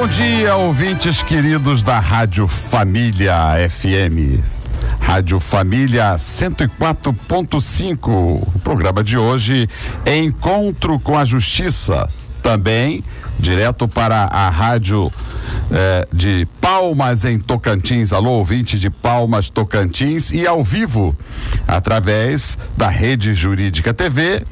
Bom dia, ouvintes queridos da Rádio Família FM. Rádio Família 104.5. O programa de hoje é Encontro com a Justiça. Também direto para a rádio de Palmas, em Tocantins. Alô, ouvinte de Palmas, Tocantins, e ao vivo através da Rede Jurídica TV.com.br.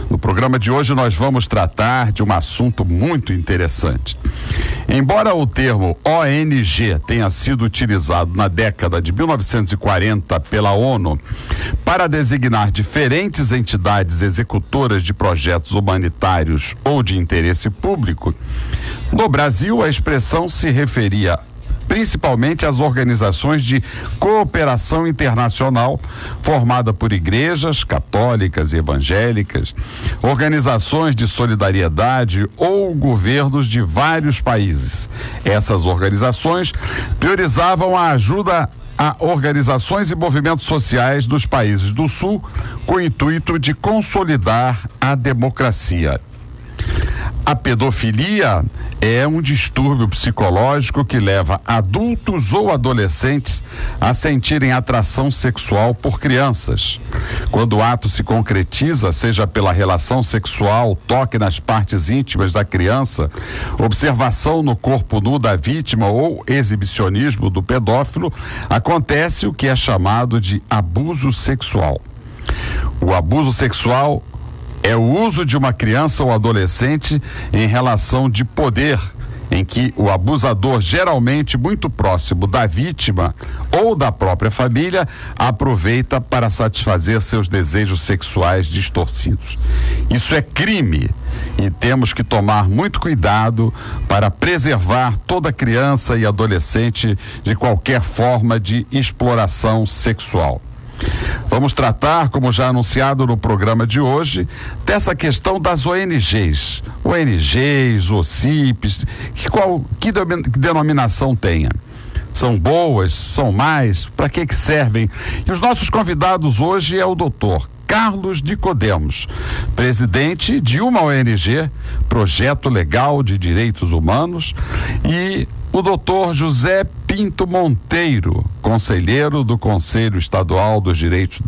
No programa de hoje nós vamos tratar de um assunto muito interessante. Embora o termo ONG tenha sido utilizado na década de 1940 pela ONU para designar diferentes entidades executoras de projetos humanitários ou de interesse público, no Brasil a expressão se referia principalmente às organizações de cooperação internacional formada por igrejas católicas e evangélicas, organizações de solidariedade ou governos de vários países. Essas organizações priorizavam a ajuda a organizações e movimentos sociais dos países do Sul com o intuito de consolidar a democracia. A pedofilia é um distúrbio psicológico que leva adultos ou adolescentes a sentirem atração sexual por crianças. Quando o ato se concretiza, seja pela relação sexual, toque nas partes íntimas da criança, observação no corpo nu da vítima ou exibicionismo do pedófilo, acontece o que é chamado de abuso sexual. O abuso sexual é o uso de uma criança ou adolescente em relação de poder, em que o abusador, geralmente muito próximo da vítima ou da própria família, aproveita para satisfazer seus desejos sexuais distorcidos. Isso é crime e temos que tomar muito cuidado para preservar toda criança e adolescente de qualquer forma de exploração sexual. Vamos tratar, como já anunciado no programa de hoje, dessa questão das ONGs, OCIPs, que denominação tenha. São boas, são mais, para que servem? E os nossos convidados hoje é o doutor Carlos Nicodemos, presidente de uma ONG, Projeto Legal de Direitos Humanos, e o doutor José Pinto Monteiro, conselheiro do Conselho Estadual dos Direitos,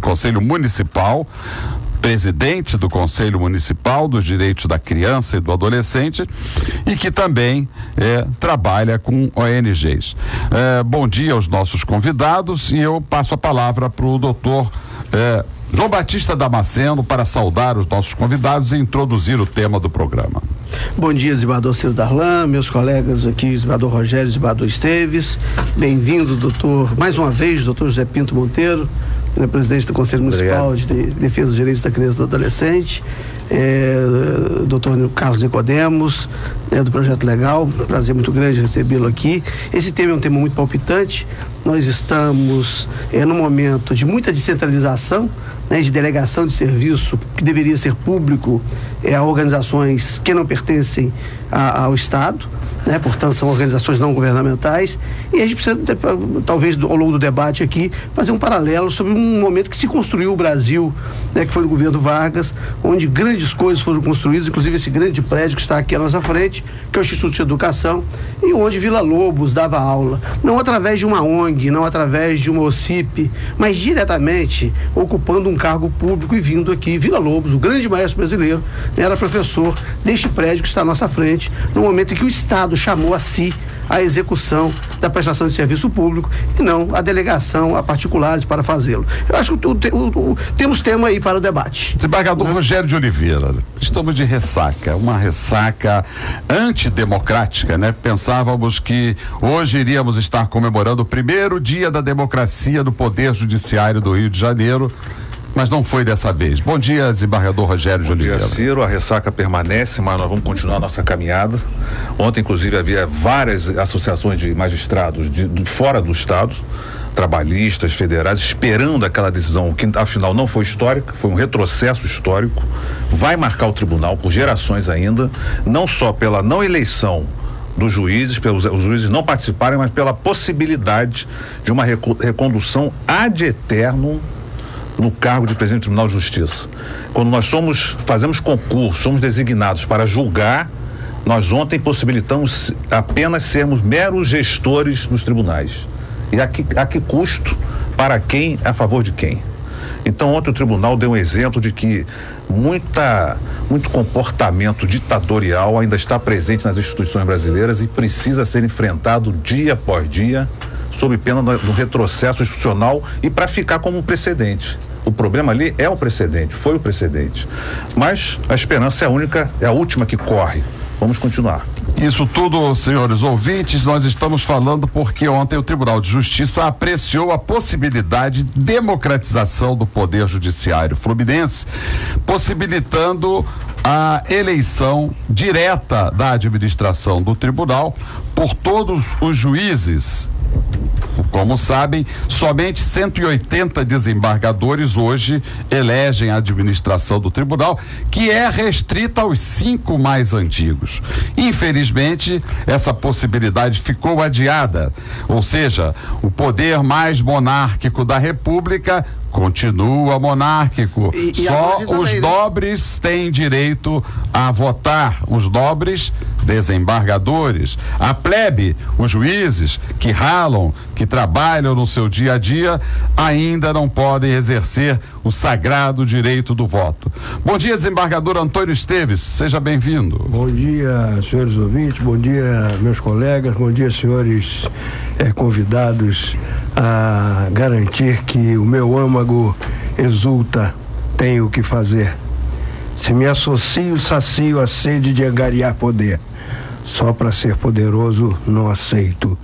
Conselho Municipal, presidente do Conselho Municipal dos Direitos da Criança e do Adolescente, e que também trabalha com ONGs. Bom dia aos nossos convidados, e eu passo a palavra para o doutor João Batista Damasceno para saudar os nossos convidados e introduzir o tema do programa. Bom dia, desembargador Ciro Darlan, meus colegas aqui, desembargador Rogério e desembargador Esteves. Bem-vindo, doutor, mais uma vez, doutor José Pinto Monteiro, presidente do Conselho Municipal de Defesa dos Direitos da Criança e do Adolescente. Doutor Carlos Nicodemos, do Projeto Legal, prazer muito grande recebê-lo aqui. Esse tema é um tema muito palpitante. Nós estamos num momento de muita descentralização, de delegação de serviço que deveria ser público a organizações que não pertencem ao Estado, portanto são organizações não governamentais, e a gente precisa, talvez ao longo do debate aqui, fazer um paralelo sobre um momento que se construiu o Brasil, que foi no governo Vargas, onde grandes coisas foram construídas, inclusive esse grande prédio que está aqui à nossa frente, que é o Instituto de Educação, e onde Villa-Lobos dava aula, não através de uma ONG, não através de uma OCIP, mas diretamente ocupando um cargo público e vindo aqui. Villa-Lobos, o grande maestro brasileiro, era professor deste prédio que está à nossa frente, no momento em que o Estado chamou a si a execução da prestação de serviço público e não a delegação a particulares para fazê-lo. Eu acho que temos tema aí para o debate. Desembargador Rogério de Oliveira, estamos de ressaca, uma ressaca antidemocrática, Pensávamos que hoje iríamos estar comemorando o primeiro dia da democracia do Poder Judiciário do Rio de Janeiro, mas não foi dessa vez. Bom dia, desembargador Rogério de Oliveira. Bom dia, Ciro. A ressaca permanece, mas nós vamos continuar a nossa caminhada. Ontem, inclusive, havia várias associações de magistrados de fora do Estado, trabalhistas, federais, esperando aquela decisão que, afinal, não foi histórica, foi um retrocesso histórico, vai marcar o tribunal por gerações ainda, não só pela não eleição dos juízes, pelos os juízes não participarem, mas pela possibilidade de uma recondução ad eternum no cargo de presidente do Tribunal de Justiça. Quando nós fazemos concurso, somos designados para julgar, nós ontem possibilitamos apenas sermos meros gestores nos tribunais. E a que custo? Para quem? A favor de quem? Então ontem o tribunal deu um exemplo de que muito comportamento ditatorial ainda está presente nas instituições brasileiras e precisa ser enfrentado dia após dia, sob pena do retrocesso institucional e para ficar como um precedente. O problema ali é o precedente, foi o precedente. Mas a esperança é a última que corre. Vamos continuar. Isso tudo, senhores ouvintes, nós estamos falando porque ontem o Tribunal de Justiça apreciou a possibilidade de democratização do Poder Judiciário fluminense, possibilitando a eleição direta da administração do tribunal por todos os juízes. Como sabem, somente 180 desembargadores hoje elegem a administração do tribunal, que é restrita aos 5 mais antigos. Infelizmente, essa possibilidade ficou adiada, ou seja, o poder mais monárquico da República continua monárquico. Só os nobres têm direito a votar, os nobres desembargadores. A plebe, os juízes que ralam, que trabalham no seu dia a dia, ainda não podem exercer o sagrado direito do voto. Bom dia, desembargador Antônio Esteves, seja bem-vindo. Bom dia, senhores ouvintes, bom dia, meus colegas, bom dia, senhores convidados a garantir que o meu âmago exulta, tenho o que fazer. Se me associo, sacio a sede de angariar poder. Só para ser poderoso não aceito.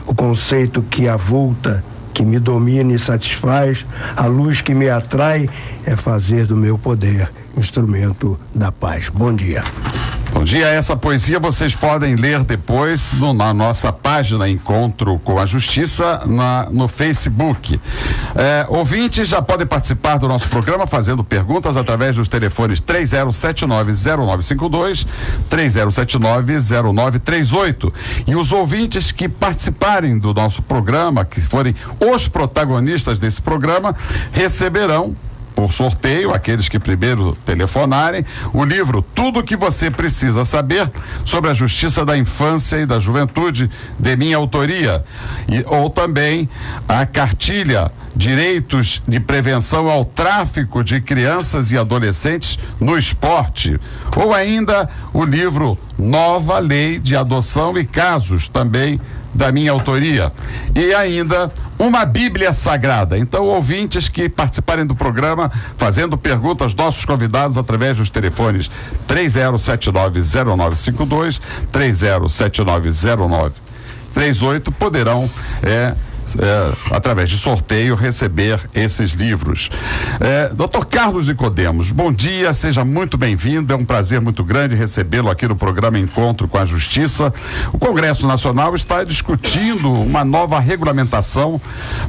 O conceito que avulta, que me domina e satisfaz, a luz que me atrai é fazer do meu poder instrumento da paz. Bom dia. Bom dia, essa poesia vocês podem ler depois na nossa página Encontro com a Justiça no Facebook. Ouvintes já podem participar do nosso programa fazendo perguntas através dos telefones 3079-0952, 3079-0938. E os ouvintes que participarem do nosso programa, que forem os protagonistas desse programa, receberão por sorteio, aqueles que primeiro telefonarem, o livro Tudo o que você precisa saber sobre a justiça da infância e da juventude, de minha autoria, ou também a cartilha Direitos de Prevenção ao Tráfico de Crianças e Adolescentes no Esporte, ou ainda o livro Nova Lei de Adoção e Casos, também da minha autoria, e ainda uma Bíblia Sagrada. Então, ouvintes que participarem do programa, fazendo perguntas aos nossos convidados através dos telefones 3079-0952, 3079-0938, poderão através de sorteio receber esses livros. Dr. Carlos Nicodemos, bom dia, seja muito bem-vindo, é um prazer muito grande recebê-lo aqui no programa Encontro com a Justiça. O Congresso Nacional está discutindo uma nova regulamentação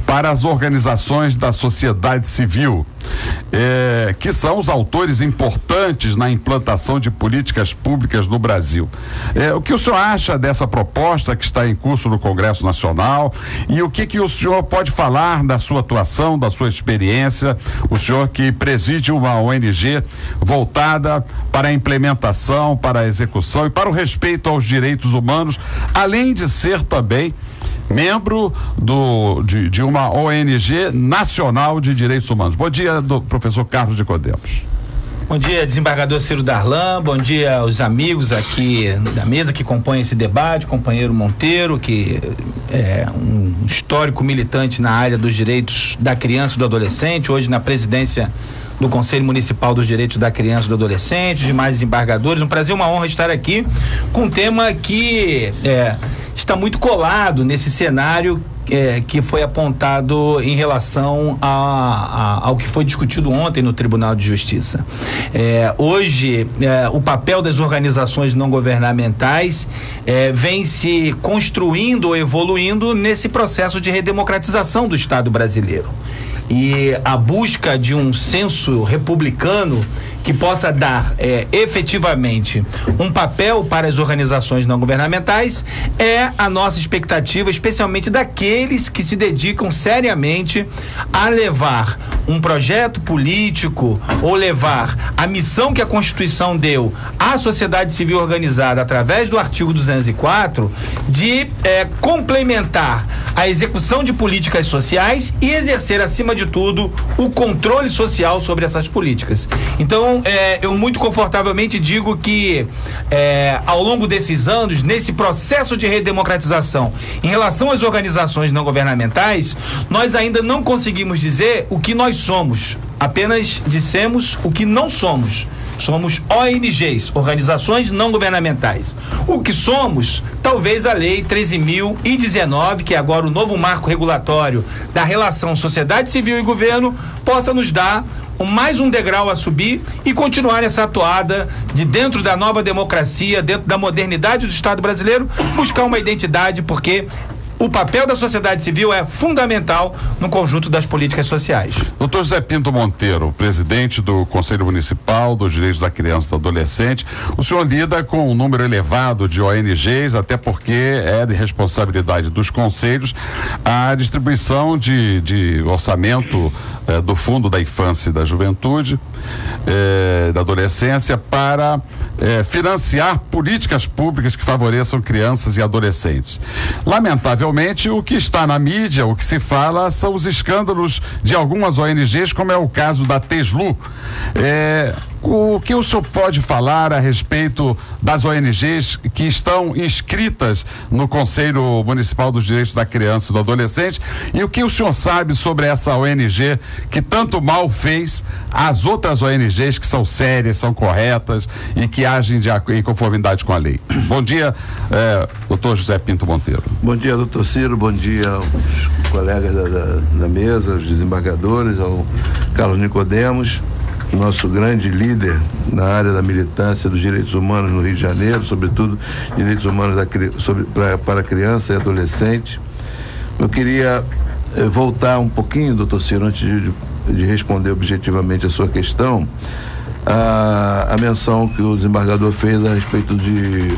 para as organizações da sociedade civil, que são os autores importantes na implantação de políticas públicas no Brasil. O que o senhor acha dessa proposta que está em curso no Congresso Nacional e o que o senhor pode falar da sua atuação, da sua experiência, o senhor que preside uma ONG voltada para a implementação, para a execução e para o respeito aos direitos humanos, além de ser também membro de uma ONG nacional de direitos humanos. Bom dia, professor Carlos Nicodemos. Bom dia, desembargador Ciro Darlan, bom dia aos amigos aqui da mesa que compõem esse debate, companheiro Monteiro, que é um histórico militante na área dos direitos da criança e do adolescente, hoje na presidência do Conselho Municipal dos Direitos da Criança e do Adolescente, demais desembargadores. Um prazer, uma honra estar aqui com um tema que está muito colado nesse cenário que foi apontado em relação ao que foi discutido ontem no Tribunal de Justiça. Hoje, o papel das organizações não governamentais vem se construindo ou evoluindo nesse processo de redemocratização do Estado brasileiro. E a busca de um senso republicano que possa dar efetivamente um papel para as organizações não governamentais, é a nossa expectativa, especialmente daqueles que se dedicam seriamente a levar um projeto político ou levar a missão que a Constituição deu à sociedade civil organizada através do artigo 204 de complementar a execução de políticas sociais e exercer, acima de tudo, o controle social sobre essas políticas. Então, eu muito confortavelmente digo que ao longo desses anos, nesse processo de redemocratização, em relação às organizações não governamentais, nós ainda não conseguimos dizer o que nós somos, apenas dissemos o que não somos. Somos ONGs, organizações não governamentais. O que somos, talvez a lei 13.019, que é agora o novo marco regulatório da relação sociedade civil e governo, possa nos dar mais um degrau a subir e continuar essa atuada de, dentro da nova democracia, dentro da modernidade do Estado brasileiro, buscar uma identidade, porque o papel da sociedade civil é fundamental no conjunto das políticas sociais. Dr. José Pinto Monteiro, presidente do Conselho Municipal dos Direitos da Criança e do Adolescente, o senhor lida com um número elevado de ONGs, até porque é de responsabilidade dos conselhos a distribuição de orçamento do Fundo da Infância e da Juventude, da Adolescência, para financiar políticas públicas que favoreçam crianças e adolescentes. Lamentavelmente, o que está na mídia, o que se fala, são os escândalos de algumas ONGs, como é o caso da TESLU. O que o senhor pode falar a respeito das ONGs que estão inscritas no Conselho Municipal dos Direitos da Criança e do Adolescente, e o que o senhor sabe sobre essa ONG que tanto mal fez às outras ONGs que são sérias, são corretas e que agem em conformidade com a lei? Bom dia, doutor José Pinto Monteiro. Bom dia, doutor Ciro, bom dia aos colegas da mesa, os desembargadores, ao Carlos Nicodemos, nosso grande líder na área da militância dos direitos humanos no Rio de Janeiro, sobretudo direitos humanos para criança e adolescente. Eu queria voltar um pouquinho, doutor Ciro, antes de responder objetivamente a sua questão, a menção que o desembargador fez a respeito de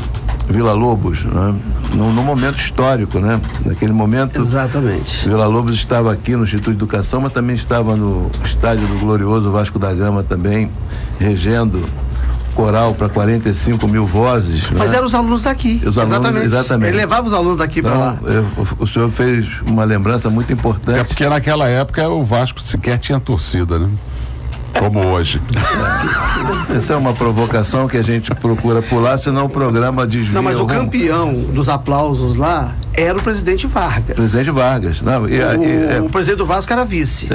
Vila Lobos, né? No momento histórico, né? Naquele momento, exatamente, Vila Lobos estava aqui no Instituto de Educação, mas também estava no estádio do glorioso Vasco da Gama também, regendo coral para 45 mil vozes. Mas né? eram os alunos daqui. Exatamente. Ele levava os alunos daqui para lá. O senhor fez uma lembrança muito importante. É porque naquela época o Vasco sequer tinha torcida, né? Como hoje. Essa é uma provocação que a gente procura pular, senão o programa desvia. Não, mas o campeão dos aplausos lá era o presidente Vargas. Presidente Vargas. Não, o presidente do Vasco era vice.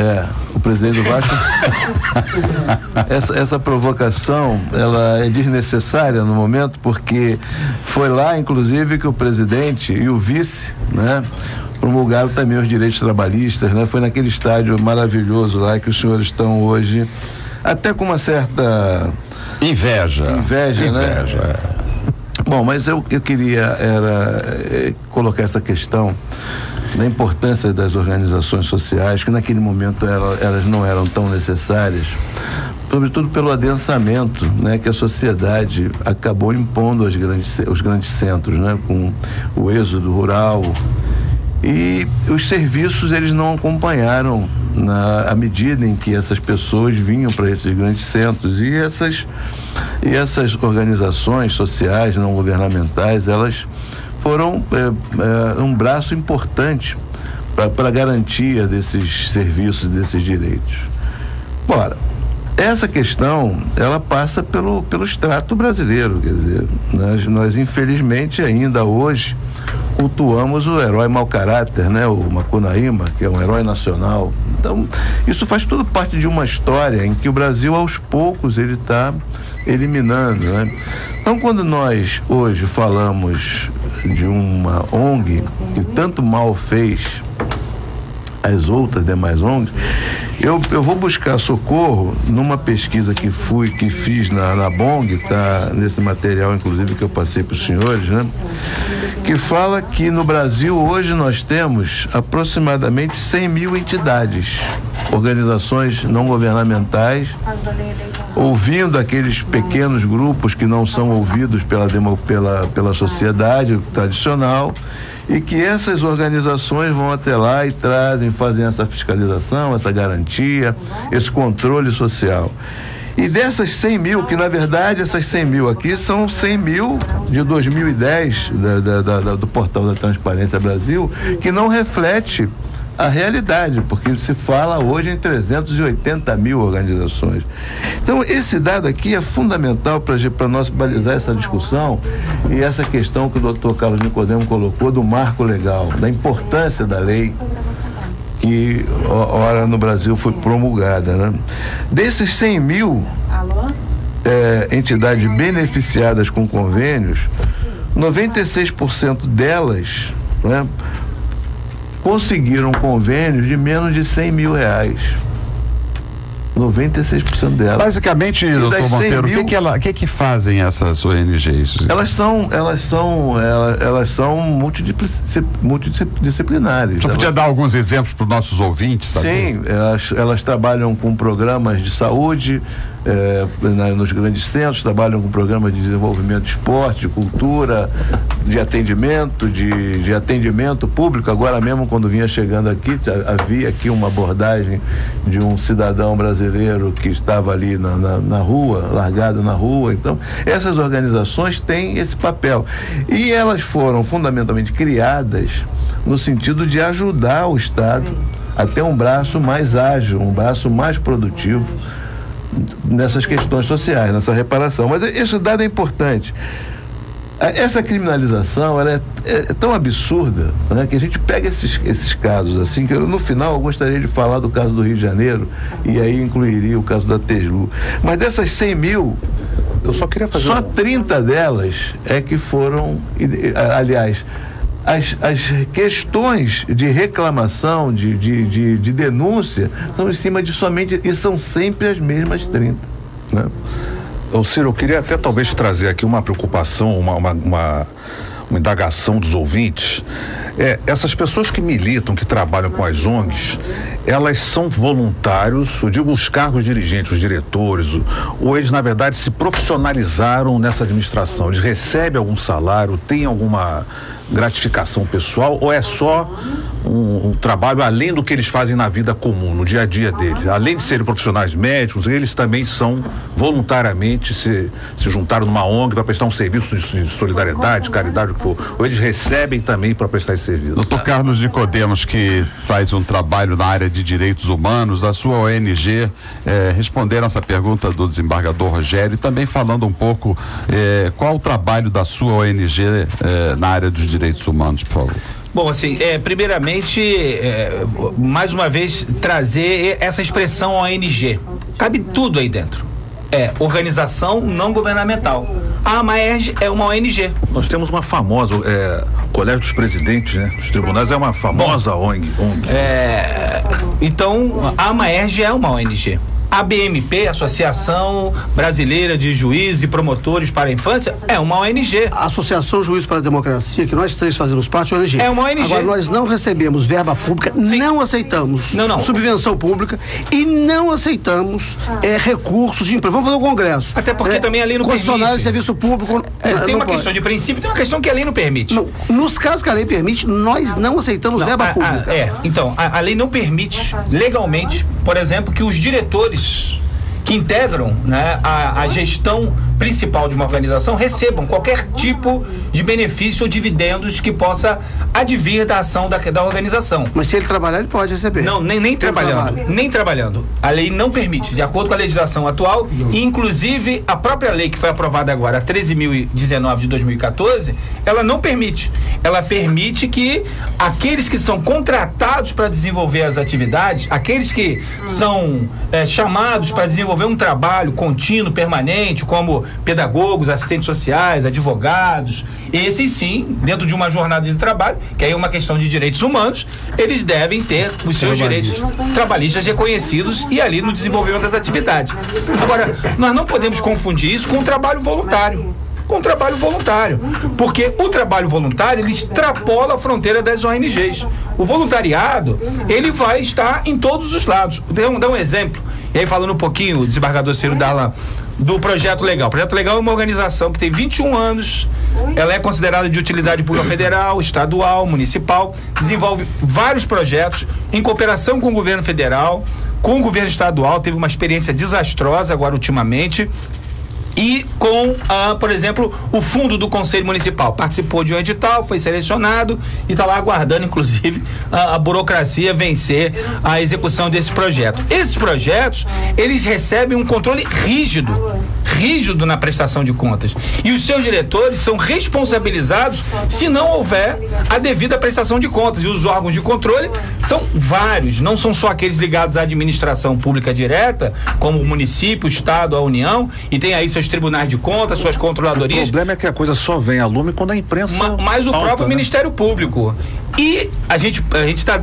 O presidente do Vasco. essa provocação, ela é desnecessária no momento, porque foi lá, inclusive, que o presidente e o vice, né, promulgaram também os direitos trabalhistas, né? Foi naquele estádio maravilhoso lá que os senhores estão hoje, até com uma certa inveja, né? Bom, mas eu queria colocar essa questão da importância das organizações sociais, que naquele momento elas não eram tão necessárias, sobretudo pelo adensamento, né, que a sociedade acabou impondo aos grandes centros, né, com o êxodo rural. E os serviços, eles não acompanharam à medida em que essas pessoas vinham para esses grandes centros, e essas organizações sociais não governamentais, elas foram um braço importante para a garantia desses serviços, desses direitos. Ora, essa questão, ela passa pelo extrato brasileiro, quer dizer, nós infelizmente ainda hoje cultuamos o herói mau caráter, né? O Macunaíma, que é um herói nacional. Então, isso faz tudo parte de uma história em que o Brasil, aos poucos, ele está eliminando, né? Então, quando nós hoje falamos de uma ONG que tanto mal fez às outras demais ONGs, eu vou buscar socorro numa pesquisa que fiz na BONG, tá nesse material, inclusive, que eu passei para os senhores, né? Que fala que no Brasil hoje nós temos aproximadamente 100 mil entidades, organizações não governamentais, ouvindo aqueles pequenos grupos que não são ouvidos pela sociedade tradicional, e que essas organizações vão até lá e fazem essa fiscalização, essa garantia, esse controle social. E dessas 100 mil, que na verdade essas 100 mil aqui são 100 mil de 2010, do portal da Transparência Brasil, que não reflete a realidade, porque se fala hoje em 380 mil organizações. Então, esse dado aqui é fundamental para nós balizar essa discussão e essa questão que o doutor Carlos Nicodemo colocou do marco legal, da importância da lei que, ora, no Brasil foi promulgada, né? Desses 100 mil entidades beneficiadas com convênios, 96% delas, né, conseguiram convênios de menos de 100 mil reais. 96% delas. Basicamente, doutor Monteiro, o que fazem essas ONGs? Elas são multidisciplinares. Você podia dar alguns exemplos para os nossos ouvintes, sabe? Sim, elas trabalham com programas de saúde, nos grandes centros, trabalham com programas de desenvolvimento de esporte, de cultura, de atendimento, de atendimento público. Agora mesmo, quando vinha chegando aqui, havia aqui uma abordagem de um cidadão brasileiro que estava ali na rua, largado na rua. Então, essas organizações têm esse papel. E elas foram fundamentalmente criadas no sentido de ajudar o Estado a ter um braço mais ágil, um braço mais produtivo nessas questões sociais, nessa reparação. Mas esse dado é importante. Essa criminalização, ela é tão absurda, né, que a gente pega esses casos assim, que no final eu gostaria de falar do caso do Rio de Janeiro, e aí incluiria o caso da Teslu. Mas dessas 100 mil, eu só queria fazer só 30 delas é que foram, aliás, as questões de reclamação, de denúncia, são em cima de somente, e são sempre as mesmas 30, né? Ciro, eu queria até talvez trazer aqui uma preocupação, uma indagação dos ouvintes. Essas pessoas que militam, que trabalham com as ONGs, elas são voluntários, eu digo os cargos dirigentes, os diretores, ou eles na verdade se profissionalizaram nessa administração? Eles recebem algum salário, têm alguma gratificação pessoal, ou é só um trabalho além do que eles fazem na vida comum, no dia a dia deles? Além de serem profissionais médicos, eles também são voluntariamente se juntaram numa ONG para prestar um serviço de solidariedade, caridade, o que for, ou eles recebem também para prestar esse serviço? Doutor Carlos Nicodemos, que faz um trabalho na área de direitos humanos, da sua ONG, responderam essa pergunta do desembargador Rogério e também falando um pouco qual o trabalho da sua ONG na área dos direitos humanos, por favor. Bom, assim, primeiramente, mais uma vez, trazer essa expressão ONG. Cabe tudo aí dentro. Organização não governamental. A AMAERJ é uma ONG. Nós temos uma famosa, Colégio dos Presidentes, né, dos Tribunais, é uma famosa ONG. Então, a AMAERJ é uma ONG. A ABMP, Associação Brasileira de Juízes e Promotores para a Infância, é uma ONG. A Associação Juízes para a Democracia, que nós três fazemos parte, é uma ONG. É uma ONG. Agora, nós não recebemos verba pública, Sim. Não aceitamos subvenção pública e não aceitamos recursos de emprego. Vamos fazer um congresso. Até porque também a lei não permite. Concessionário de serviço público. Tem uma questão de princípio, tem uma questão que a lei não permite. Não, nos casos que a lei permite, nós não aceitamos verba pública. Então, a lei não permite legalmente, por exemplo, que os diretores que integram, né, a gestão principal de uma organização recebam qualquer tipo de benefício ou dividendos que possa advir da ação da organização. Mas se ele trabalhar, ele pode receber. Não, nem trabalhando. A lei não permite, de acordo com a legislação atual, e inclusive a própria lei que foi aprovada agora, a 13.019 de 2014, ela não permite. Ela permite que aqueles que são contratados para desenvolver as atividades, aqueles que são chamados para desenvolver um trabalho contínuo, permanente, como pedagogos, assistentes sociais, advogados, esses sim, dentro de uma jornada de trabalho, que aí é uma questão de direitos humanos, eles devem ter os seus direitos trabalhistas reconhecidos e ali no desenvolvimento das atividades. Agora, nós não podemos confundir isso com o trabalho voluntário. com o trabalho voluntário. Porque o trabalho voluntário, ele extrapola a fronteira das ONGs. O voluntariado, ele vai estar em todos os lados. Dá um exemplo. E aí, falando um pouquinho, o desembargador Ciro Darlan, do Projeto Legal. O Projeto Legal é uma organização que tem 21 anos, ela é considerada de utilidade pública federal, estadual, municipal, desenvolve vários projetos em cooperação com o governo federal, com o governo estadual, teve uma experiência desastrosa agora ultimamente, e com, por exemplo, o fundo do Conselho Municipal. Participou de um edital, foi selecionado e está lá aguardando, inclusive, a burocracia vencer a execução desse projeto. Esses projetos, eles recebem um controle rígido na prestação de contas. E os seus diretores são responsabilizados se não houver a devida prestação de contas. E os órgãos de controle são vários, não são só aqueles ligados à administração pública direta, como o município, o estado, a União, e tem aí seus tribunais de contas, suas controladorias. O problema é que a coisa só vem a lume quando a imprensa mas o próprio Ministério Público. E a gente está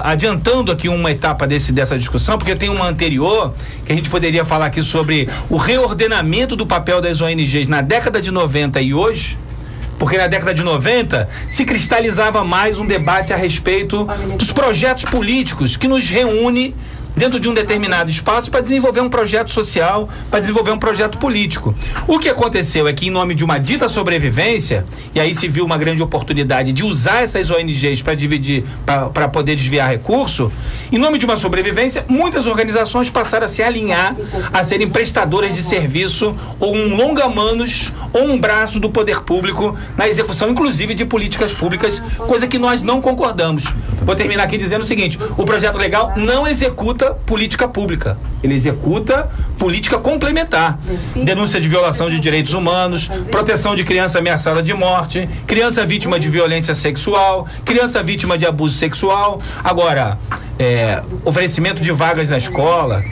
adiantando aqui uma etapa dessa discussão, porque tem uma anterior que a gente poderia falar aqui sobre o reordenamento do papel das ONGs na década de 90 e hoje. Porque na década de 90 se cristalizava mais um debate a respeito dos projetos políticos que nos reúne dentro de um determinado espaço para desenvolver um projeto social, para desenvolver um projeto político. O que aconteceu é que, em nome de uma dita sobrevivência, e aí se viu uma grande oportunidade de usar essas ONGs para dividir, para poder desviar recurso, em nome de uma sobrevivência, muitas organizações passaram a se alinhar a serem prestadoras de serviço ou um longa-manos ou um braço do poder público na execução, inclusive, de políticas públicas, coisa que nós não concordamos. Vou terminar aqui dizendo o seguinte: o Projeto Legal não executa política pública, ele executa política complementar, denúncia de violação de direitos humanos, proteção de criança ameaçada de morte, criança vítima de violência sexual, criança vítima de abuso sexual. Agora, oferecimento de vagas na escola,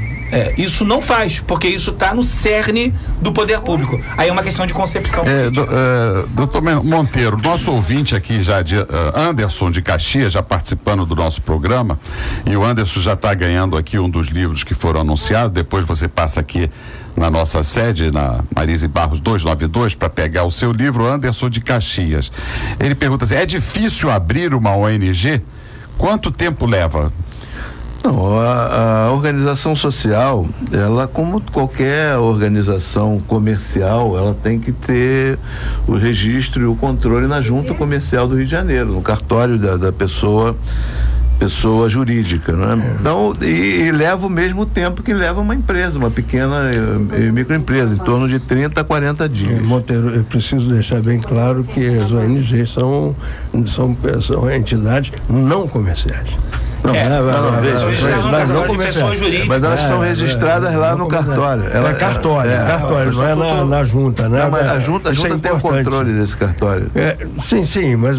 isso não faz, porque isso está no cerne do poder público. Aí é uma questão de concepção. Doutor Monteiro, nosso ouvinte aqui já, Anderson de Caxias, já participando do nosso programa, e o Anderson já está ganhando aqui um dos livros que foram anunciados. Depois você passa aqui na nossa sede, na Marise Barros 292, para pegar o seu livro. Anderson de Caxias. Ele pergunta assim: é difícil abrir uma ONG? Quanto tempo leva? Não, a organização social, ela, como qualquer organização comercial, ela tem que ter o registro e o controle na Junta Comercial do Rio de Janeiro, no cartório da pessoa jurídica, né? Então, e leva o mesmo tempo que leva uma empresa, uma pequena e microempresa, em torno de 30 a 40 dias. Monteiro, eu preciso deixar bem claro que as ONGs são entidades não comerciais. Mas elas são registradas lá no cartório. Cartório, não é na junta, né? Mas a junta tem o controle desse cartório. Sim, mas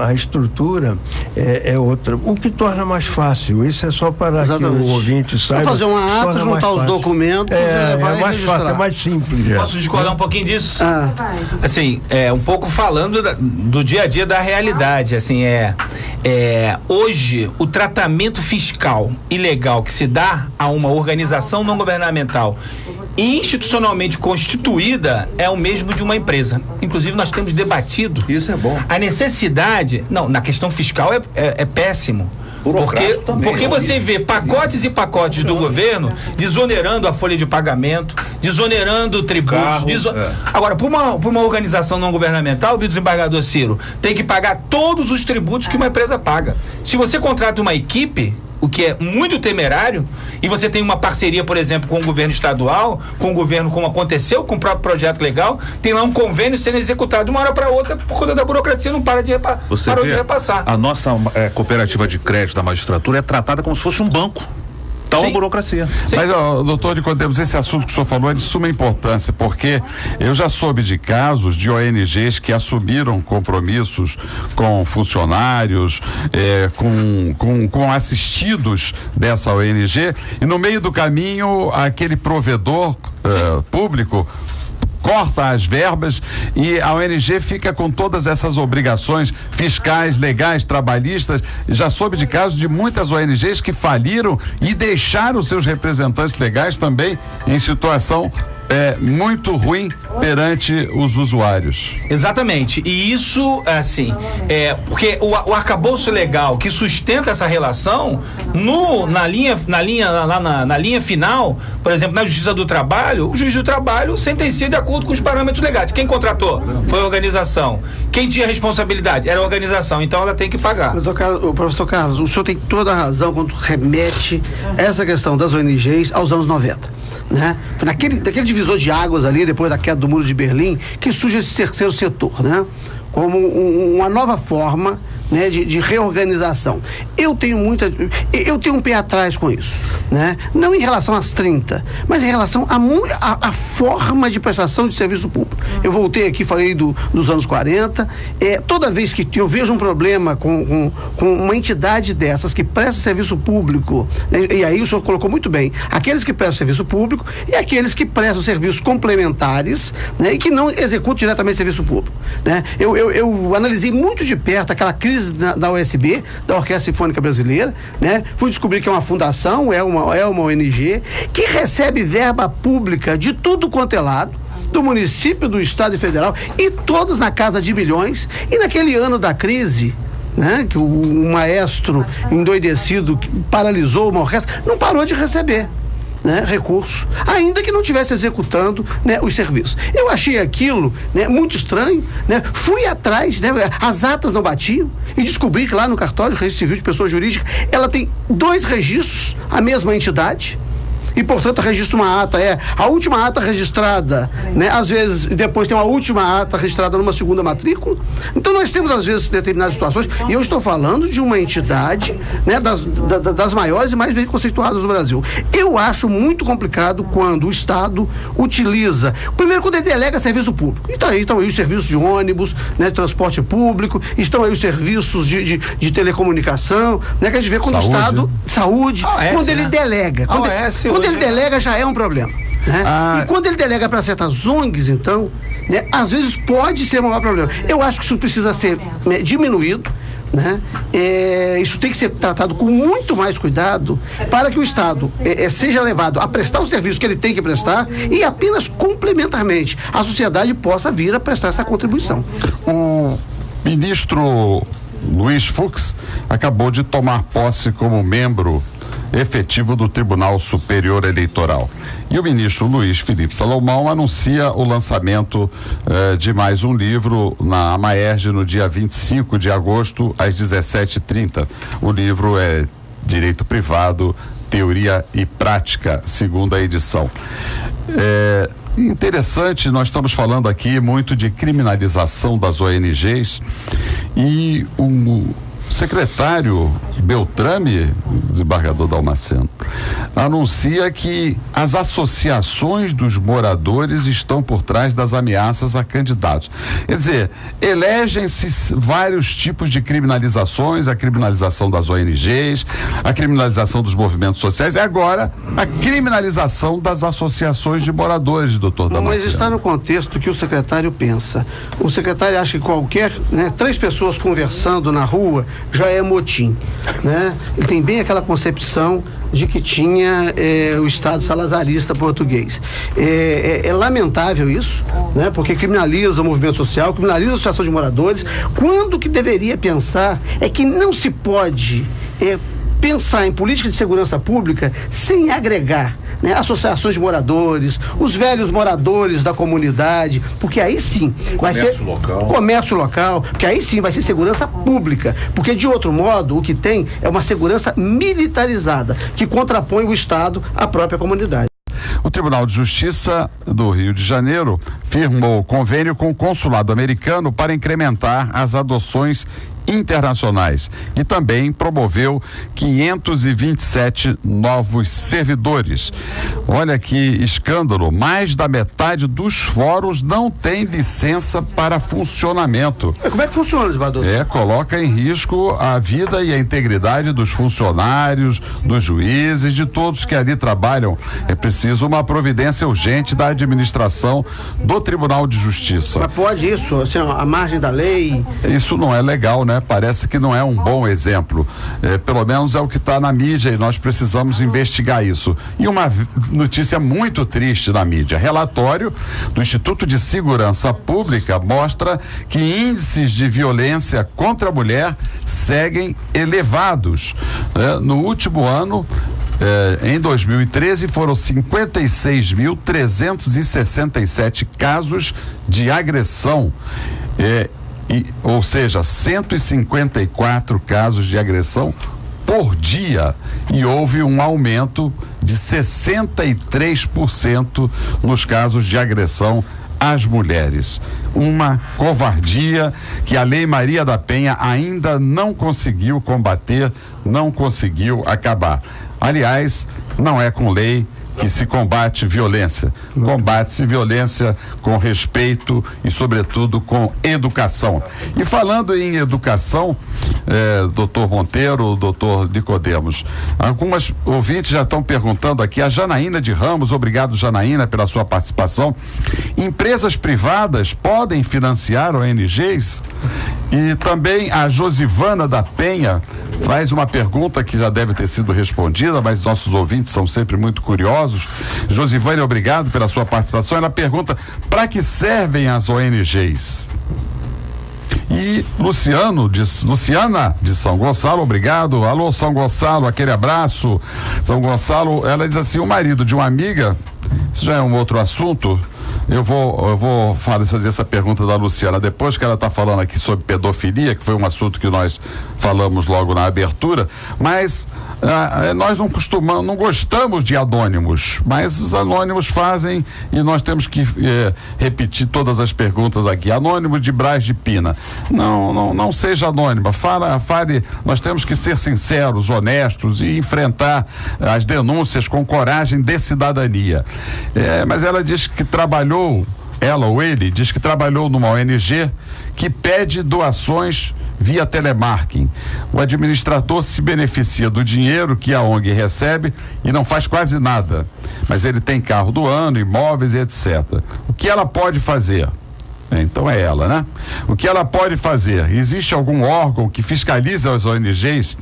a estrutura é outra. O que torna mais fácil, isso é só para Exatamente. Que o ouvinte saiba. Só fazer uma ata, juntar os documentos e levar é mais fácil, é mais simples. Posso discordar um pouquinho disso? Assim, um pouco falando do dia a dia da realidade, assim, hoje o tratamento fiscal e legal que se dá a uma organização não governamental institucionalmente constituída é o mesmo de uma empresa. Inclusive, nós temos debatido. Isso é bom. A necessidade, na questão fiscal é péssimo. Porque você vê pacotes e pacotes do governo desonerando a folha de pagamento, desonerando tributos. Agora, para uma organização não governamental, viu, desembargador Ciro, tem que pagar todos os tributos que uma empresa paga. Se você contrata uma equipe, o que é muito temerário, e você tem uma parceria, por exemplo, com o governo estadual, com o governo, como aconteceu com o próprio Projeto Legal, tem lá um convênio sendo executado de uma hora para outra, por conta da burocracia, não para de repassar. A nossa cooperativa de crédito da magistratura é tratada como se fosse um banco. Tal a burocracia. Sim. Mas, doutor de Codemos, esse assunto que o senhor falou é de suma importância, porque eu já soube de casos de ONGs que assumiram compromissos com funcionários, com assistidos dessa ONG, e no meio do caminho aquele provedor público corta as verbas e a ONG fica com todas essas obrigações fiscais, legais, trabalhistas. Já soube de casos de muitas ONGs que faliram e deixaram seus representantes legais também em situação muito ruim perante os usuários. Exatamente. E isso, assim, porque o arcabouço legal que sustenta essa relação, na linha final, por exemplo, na Justiça do Trabalho, o juiz do trabalho sentencia de acordo com os parâmetros legais. Quem contratou? Foi a organização. Quem tinha responsabilidade? Era a organização. Então ela tem que pagar. Professor Carlos, o senhor tem toda a razão quando remete essa questão das ONGs aos anos 90. Né? Foi daquele divisor de águas ali, depois da queda do Muro de Berlim, que surge esse terceiro setor, né? Como uma nova forma, né, de reorganização. Eu tenho um pé atrás com isso, né? Não em relação às 30, mas em relação à forma de prestação de serviço público. Eu voltei aqui, falei dos anos 40, toda vez que eu vejo um problema com uma entidade dessas que presta serviço público, né, e aí o senhor colocou muito bem, aqueles que prestam serviço público e aqueles que prestam serviços complementares, né, e que não executam diretamente serviço público, né? Eu analisei muito de perto aquela crise da USB, da Orquestra Sinfônica Brasileira, né? Fui descobrir que é uma fundação, é uma ONG, que recebe verba pública de tudo quanto é lado, do município, do estado e federal, e todos na casa de milhões. E naquele ano da crise, né, que o maestro endoidecido paralisou uma orquestra, não parou de receber, né, recurso, ainda que não estivesse executando, né, os serviços. Eu achei aquilo, né, muito estranho, né, fui atrás, né, as atas não batiam, e descobri que lá no cartório, registro civil de pessoa jurídica, ela tem 2 registros, a mesma entidade, e portanto registra uma ata, a última ata registrada, né, às vezes depois tem uma última ata registrada numa segunda matrícula. Então nós temos às vezes determinadas situações, e eu estou falando de uma entidade, né, das maiores e mais bem conceituadas do Brasil. Eu acho muito complicado quando o Estado utiliza, primeiro quando ele delega serviço público, e estão aí os serviços de ônibus, né, transporte público, estão aí os serviços de telecomunicação, né, que a gente vê quando o Estado, saúde, quando ele delega, quando ele delega já é um problema, né? E quando ele delega para certas ONGs, então, né, às vezes pode ser um maior problema. Eu acho que isso precisa ser, né, diminuído, né? Isso tem que ser tratado com muito mais cuidado para que o Estado seja levado a prestar o serviço que ele tem que prestar e apenas complementarmente a sociedade possa vir a prestar essa contribuição. O ministro Luiz Fux acabou de tomar posse como membro efetivo do Tribunal Superior Eleitoral. E o ministro Luiz Felipe Salomão anuncia o lançamento de mais um livro na Amaerj no dia 25 de agosto, às 17h30. O livro é Direito Privado, Teoria e Prática, segunda edição. Interessante, nós estamos falando aqui muito de criminalização das ONGs e o secretário Beltrame, desembargador Damasceno, anuncia que as associações dos moradores estão por trás das ameaças a candidatos. Quer dizer, elegem-se vários tipos de criminalizações, a criminalização das ONGs, a criminalização dos movimentos sociais e agora a criminalização das associações de moradores, doutor Damasceno. Mas está no contexto que o secretário pensa. O secretário acha que qualquer, né, 3 pessoas conversando na rua já é motim, né? Ele tem bem aquela concepção de que tinha o Estado salazarista português. É lamentável isso, né? Porque criminaliza o movimento social, criminaliza a associação de moradores, quando o que deveria pensar é que não se pode pensar em política de segurança pública sem agregar, né, associações de moradores, os velhos moradores da comunidade, porque aí sim vai ser comércio local, porque aí sim vai ser segurança pública, porque de outro modo o que tem é uma segurança militarizada que contrapõe o Estado à própria comunidade. O Tribunal de Justiça do Rio de Janeiro firmou convênio com o consulado americano para incrementar as adoções internacionais e também promoveu 527 novos servidores. Olha que escândalo, mais da metade dos fóruns não tem licença para funcionamento. Como é que funciona, Esvador? Coloca em risco a vida e a integridade dos funcionários, dos juízes, de todos que ali trabalham. É preciso uma providência urgente da administração do Tribunal de Justiça. Mas pode isso, assim, a margem da lei? Isso não é legal, né? né? Parece que não é um bom exemplo. Pelo menos é o que está na mídia e nós precisamos investigar isso. E uma notícia muito triste na mídia. Relatório do Instituto de Segurança Pública mostra que índices de violência contra a mulher seguem elevados. No último ano, em 2013, foram 56.367 casos de agressão, ou seja, 154 casos de agressão por dia, e houve um aumento de 63% nos casos de agressão às mulheres. Uma covardia que a Lei Maria da Penha ainda não conseguiu combater, não conseguiu acabar. Aliás, não é com lei que se combate violência. Combate-se violência com respeito e, sobretudo, com educação. E falando em educação, doutor Monteiro, doutor Nicodemos, algumas ouvintes já estão perguntando aqui, a Janaína de Ramos, obrigado, Janaína, pela sua participação. Empresas privadas podem financiar ONGs? E também a Josivana da Penha faz uma pergunta que já deve ter sido respondida, mas nossos ouvintes são sempre muito curiosos. Josivane, obrigado pela sua participação. Ela pergunta: para que servem as ONGs? E Luciana de São Gonçalo, obrigado. Alô, São Gonçalo, aquele abraço. São Gonçalo, ela diz assim: o marido de uma amiga, isso já é um outro assunto. Eu vou fazer essa pergunta da Luciana depois, que ela está falando aqui sobre pedofilia, que foi um assunto que nós falamos logo na abertura, mas nós não gostamos de anônimos, mas os anônimos fazem, e nós temos que repetir todas as perguntas aqui. Anônimo de Braz de Pina, não seja anônima, fale, nós temos que ser sinceros, honestos e enfrentar as denúncias com coragem de cidadania. Mas ela diz que ela ou ele diz que trabalhou numa ONG que pede doações via telemarketing. O administrador se beneficia do dinheiro que a ONG recebe e não faz quase nada, mas ele tem carro do ano, imóveis e etc. O que ela pode fazer? Então é ela, né? O que ela pode fazer? Existe algum órgão que fiscaliza as ONGs?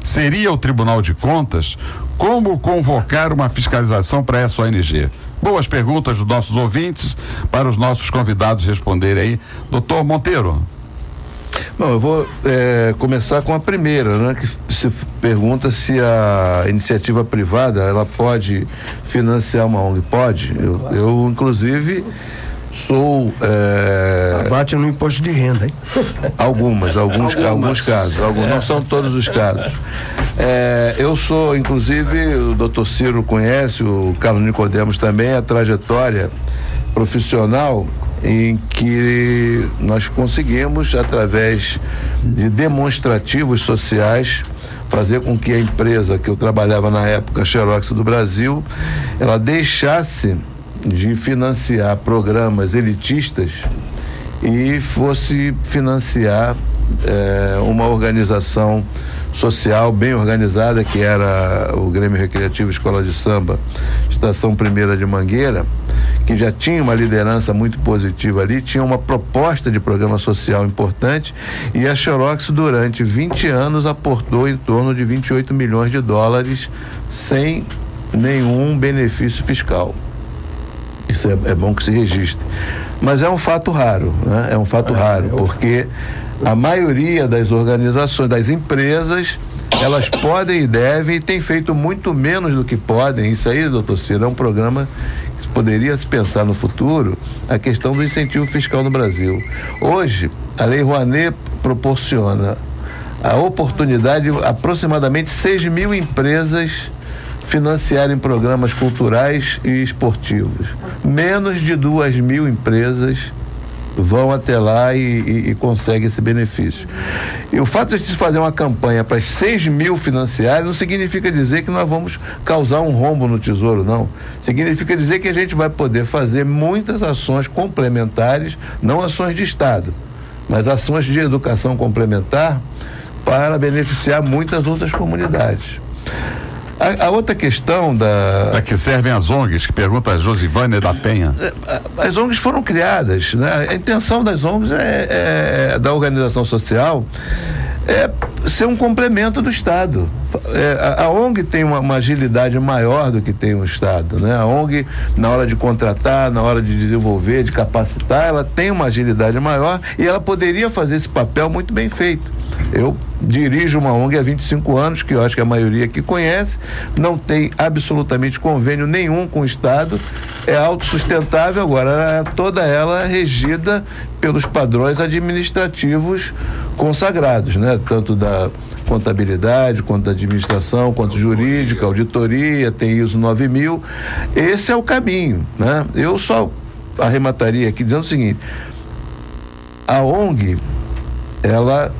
Seria o Tribunal de Contas? Como convocar uma fiscalização para essa ONG? Boas perguntas dos nossos ouvintes para os nossos convidados responderem aí. Doutor Monteiro. Bom, eu vou começar com a primeira, né? Que se pergunta se a iniciativa privada ela pode financiar uma ONG. Pode. Eu inclusive sou bate no imposto de renda, hein? Alguns casos, não são todos os casos. Eu sou, inclusive, o doutor Ciro conhece, o Carlos Nicodemos também, a trajetória profissional em que nós conseguimos, através de demonstrativos sociais, fazer com que a empresa que eu trabalhava na época, a Xerox do Brasil, ela deixasse de financiar programas elitistas e fosse financiar uma organização social bem organizada, que era o Grêmio Recreativo Escola de Samba Estação Primeira de Mangueira, que já tinha uma liderança muito positiva ali, tinha uma proposta de programa social importante, e a Xerox durante 20 anos aportou em torno de 28 milhões de dólares sem nenhum benefício fiscal. Isso é bom que se registre. Mas é um fato raro, né? É um fato raro, porque a maioria das organizações, das empresas, elas podem e devem, e tem feito muito menos do que podem. Isso aí, doutor Ciro, é um programa que poderia se pensar no futuro, a questão do incentivo fiscal no Brasil. Hoje, a Lei Rouanet proporciona a oportunidade de aproximadamente 6 mil empresas financiarem programas culturais e esportivos. Menos de 2 mil empresas vão até lá e conseguem esse benefício. E o fato de se fazer uma campanha para 6 mil financiarem não significa dizer que nós vamos causar um rombo no Tesouro, não. Significa dizer que a gente vai poder fazer muitas ações complementares, não ações de Estado, mas ações de educação complementar para beneficiar muitas outras comunidades. A outra questão da... Para que servem as ONGs, que pergunta a Josivânia da Penha. As ONGs foram criadas, né? A intenção das ONGs da organização social é ser um complemento do Estado. A ONG tem uma agilidade maior do que tem o Estado, né? A ONG, na hora de contratar, na hora de desenvolver, de capacitar, ela tem uma agilidade maior e ela poderia fazer esse papel muito bem feito. Eu dirijo uma ONG há 25 anos, que eu acho que a maioria aqui conhece, não tem absolutamente convênio nenhum com o Estado, é autossustentável, agora toda ela regida pelos padrões administrativos consagrados, né? Tanto da contabilidade, quanto da administração, quanto jurídica, auditoria, tem ISO 9000. Esse é o caminho, né? Eu só arremataria aqui dizendo o seguinte: a ONG, ela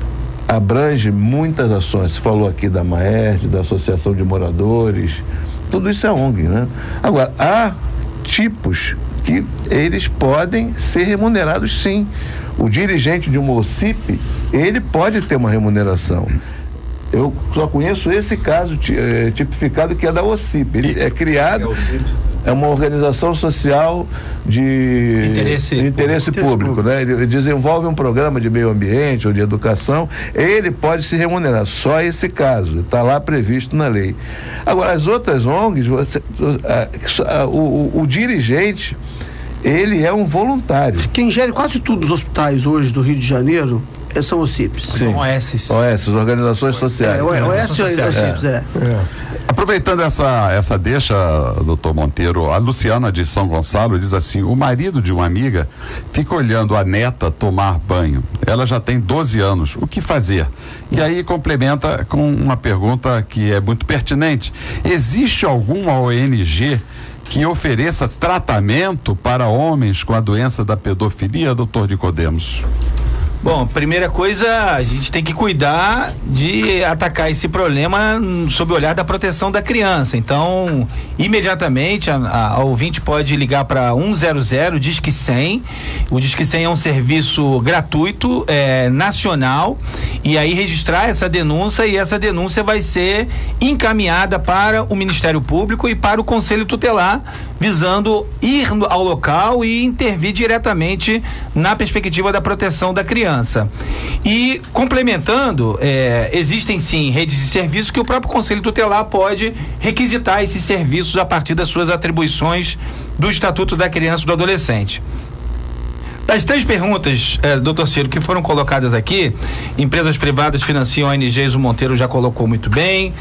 abrange muitas ações. Você falou aqui da MAERD, da Associação de Moradores, tudo isso é ONG, né? Agora, há tipos que eles podem ser remunerados, sim. O dirigente de uma OCIP, ele pode ter uma remuneração. Eu só conheço esse caso tipificado, que é da OCIP. Ele é criado, é uma organização social de interesse público, né? Ele desenvolve um programa de meio ambiente ou de educação, ele pode se remunerar. Só esse caso, está lá previsto na lei. Agora, as outras ONGs, o dirigente, ele é um voluntário. Quem gere quase tudo os hospitais hoje do Rio de Janeiro são OCIPs. Sim. OS, Organizações Sociais. OCIPs. Aproveitando essa deixa, doutor Monteiro, a Luciana de São Gonçalo diz assim: o marido de uma amiga fica olhando a neta tomar banho. Ela já tem 12 anos. O que fazer? E aí complementa com uma pergunta que é muito pertinente. Existe alguma ONG que ofereça tratamento para homens com a doença da pedofilia, doutor Nicodemos? Bom, primeira coisa, a gente tem que cuidar de atacar esse problema sob o olhar da proteção da criança. Então, imediatamente, a ouvinte pode ligar para 100, Disque 100. O Disque 100 é um serviço gratuito, nacional, e aí registrar essa denúncia, e essa denúncia vai ser encaminhada para o Ministério Público e para o Conselho Tutelar, visando ir ao local e intervir diretamente na perspectiva da proteção da criança. E complementando, existem sim redes de serviços que o próprio Conselho Tutelar pode requisitar esses serviços a partir das suas atribuições do Estatuto da Criança e do Adolescente. Das 3 perguntas, doutor Ciro, que foram colocadas aqui, empresas privadas financiam ONGs, o Monteiro já colocou muito bem.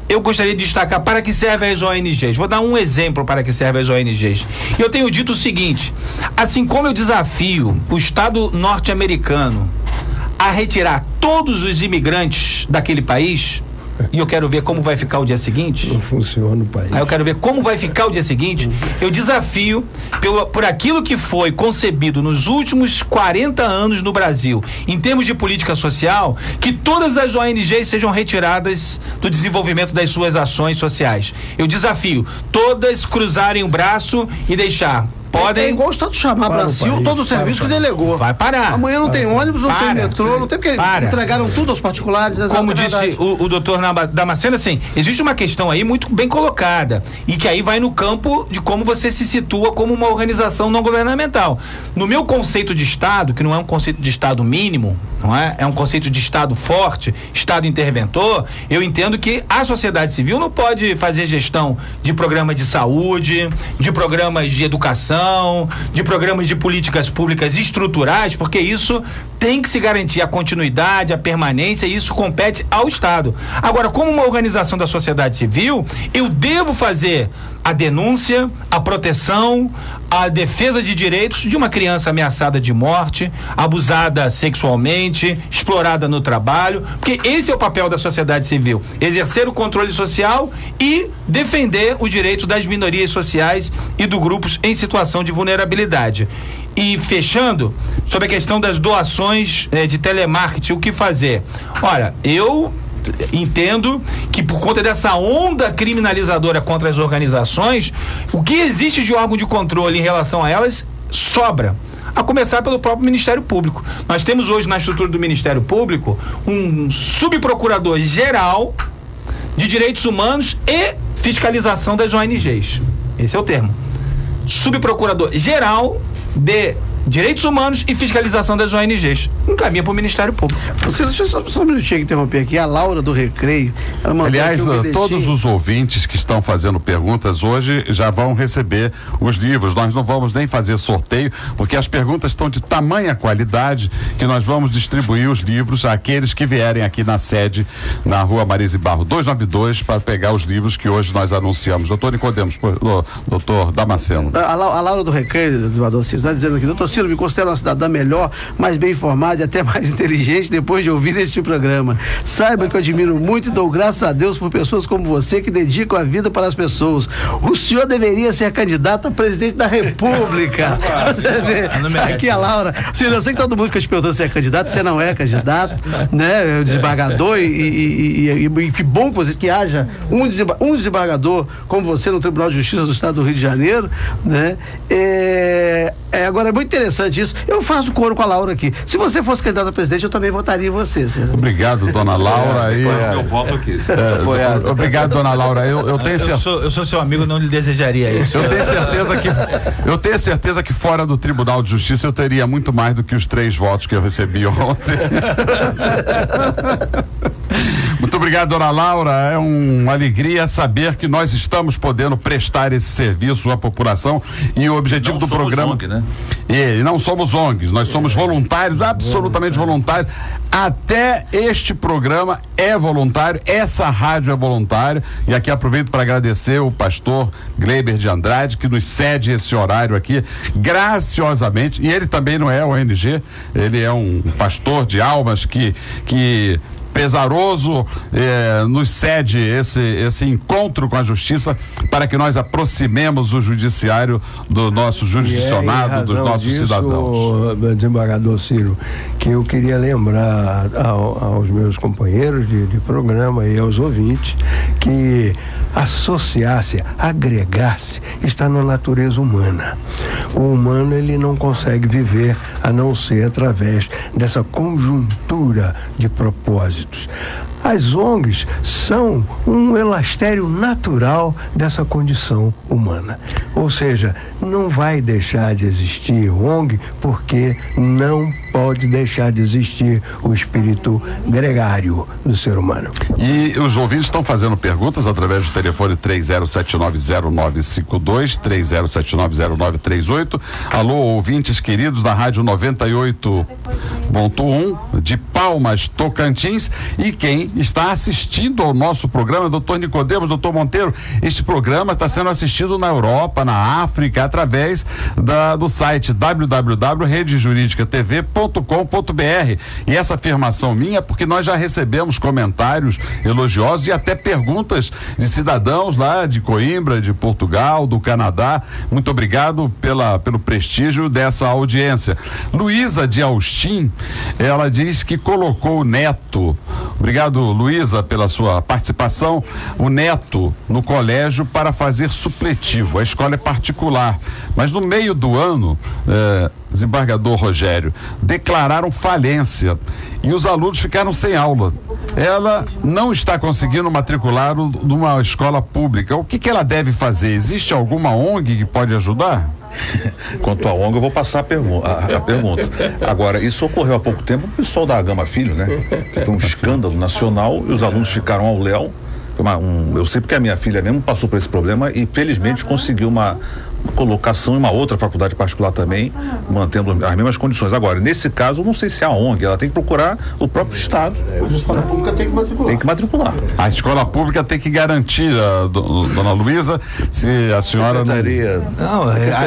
Eu gostaria de destacar para que servem as ONGs. Vou dar um exemplo para que servem as ONGs. Eu tenho dito o seguinte: assim como eu desafio o Estado norte-americano a retirar todos os imigrantes daquele país, e eu quero ver como vai ficar o dia seguinte. Não funciona o país. Aí eu quero ver como vai ficar o dia seguinte. Eu desafio, por aquilo que foi concebido nos últimos 40 anos no Brasil, em termos de política social, que todas as ONGs sejam retiradas do desenvolvimento das suas ações sociais. Eu desafio todas cruzarem o braço e deixar. Podem. É igual o Estado chamar Brasil, todo o serviço que delegou. Vai parar. Amanhã não tem ônibus, não tem metrô, não tem, porque entregaram tudo aos particulares. Como disse o doutor Damasceno, assim, existe uma questão aí muito bem colocada, e que aí vai no campo de como você se situa como uma organização não governamental. No meu conceito de Estado, que não é um conceito de Estado mínimo, não é? É um conceito de Estado forte, Estado interventor, eu entendo que a sociedade civil não pode fazer gestão de programas de saúde, de programas de educação, de programas de políticas públicas estruturais, porque isso tem que se garantir a continuidade, a permanência, e isso compete ao Estado. Agora, como uma organização da sociedade civil, eu devo fazer a denúncia, a proteção, a defesa de direitos de uma criança ameaçada de morte, abusada sexualmente, explorada no trabalho, porque esse é o papel da sociedade civil: exercer o controle social e defender o direito das minorias sociais e dos grupos em situação de vulnerabilidade. E fechando, sobre a questão das doações de telemarketing, o que fazer? Olha, eu entendo que por conta dessa onda criminalizadora contra as organizações, o que existe de órgão de controle em relação a elas sobra, a começar pelo próprio Ministério Público. Nós temos hoje na estrutura do Ministério Público um subprocurador geral de Direitos Humanos e Fiscalização das ONGs. Esse é o termo. Subprocurador-Geral de Direitos Humanos e Fiscalização das ONGs. Encaminha para o Ministério Público. Deixa eu só um minutinho interromper aqui. A Laura do Recreio. Aliás, todos os ouvintes que estão fazendo perguntas hoje já vão receber os livros. Nós não vamos nem fazer sorteio, porque as perguntas estão de tamanha qualidade que nós vamos distribuir os livros àqueles que vierem aqui na sede, na Rua Marise Barro 292, para pegar os livros que hoje nós anunciamos. Doutor Nicodemos, doutor Damasceno. A Laura do Recreio, desembargador Ciro, está dizendo aqui: doutor Ciro, me considero uma cidadã melhor, mais bem informada e até mais inteligente depois de ouvir este programa. Saiba que eu admiro muito e dou graças a Deus por pessoas como você que dedicam a vida para as pessoas. O senhor deveria ser candidato a presidente da República. Você vê, aqui a Laura. Ciro, eu sei que todo mundo fica te perguntando se é candidato, você não é candidato, né? O desembargador e que bom que haja um desembargador como você no Tribunal de Justiça do Estado do Rio de Janeiro, né? Agora é muito interessante isso. Eu faço coro com a Laura aqui. Se você fosse candidato a presidente, eu também votaria em você, Ciro. Obrigado, dona Laura. Eu voto aqui. Obrigado, dona Laura. Eu tenho eu sou seu amigo, não lhe desejaria isso. Eu tenho certeza que fora do Tribunal de Justiça eu teria muito mais do que os 3 votos que eu recebi ontem. Muito obrigado, dona Laura. É uma alegria saber que nós estamos podendo prestar esse serviço à população, e o objetivo do programa. ONG, né? E não somos ONGs, nós somos voluntários, absolutamente voluntários. Até este programa é voluntário, essa rádio é voluntária, e aqui aproveito para agradecer o pastor Gleiber de Andrade, que nos cede esse horário aqui graciosamente, e ele também não é ONG, ele é um pastor de almas que pesaroso nos cede esse encontro com a justiça para que nós aproximemos o judiciário do nosso jurisdicionado, dos nossos cidadãos. Desembargador Ciro, que eu queria lembrar aos meus companheiros de programa e aos ouvintes que associar-se, agregar-se, está na natureza humana. O humano, ele não consegue viver a não ser através dessa conjuntura de propósitos. As ONGs são um elastério natural dessa condição humana. Ou seja, não vai deixar de existir ONG porque não pode deixar de existir o espírito gregário do ser humano. E os ouvintes estão fazendo perguntas através do telefone 30790952, 30790938. Alô, ouvintes queridos da Rádio 98.1 de Palmas, Tocantins, e quem está assistindo ao nosso programa, doutor Nicodemos, doutor Monteiro, este programa está sendo assistido na Europa, na África, através do site www.redejuridicatv.com.br. E essa afirmação minha é porque nós já recebemos comentários elogiosos e até perguntas de cidadãos lá de Coimbra, de Portugal, do Canadá. Muito obrigado pelo prestígio dessa audiência. Luísa de Austin, ela diz que colocou o neto, obrigado Luísa pela sua participação, o neto no colégio para fazer supletivo. A escola é particular, mas no meio do ano, desembargador Rogério, declararam falência e os alunos ficaram sem aula. Ela não está conseguindo matricular numa escola pública. O que ela deve fazer? Existe alguma ONG que pode ajudar? Quanto à ONG, eu vou passar a pergunta. Agora, isso ocorreu há pouco tempo com o pessoal da Gama Filho, né? Foi um escândalo nacional e os alunos ficaram ao léu. Eu sei porque a minha filha mesmo passou por esse problema e felizmente conseguiu uma colocação em uma outra faculdade particular também, mantendo as mesmas condições. Agora, nesse caso, eu não sei se a ONG, ela tem que procurar o próprio Estado. Mas a escola pública tem que matricular. Tem que matricular. A escola pública tem que garantir, dona Luísa, se a senhora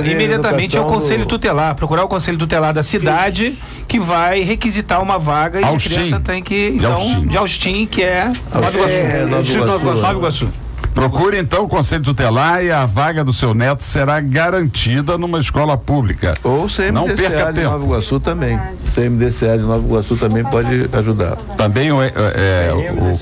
imediatamente é o Conselho Tutelar, procurar o Conselho Tutelar da cidade que vai requisitar uma vaga e a criança tem que, de Austin, que é Nova Iguaçu. Procure então o Conselho Tutelar e a vaga do seu neto será garantida numa escola pública. Ou CMDCA não perca de tempo. Nova Iguaçu também. CMDCA de Nova Iguaçu também pode ajudar. Também o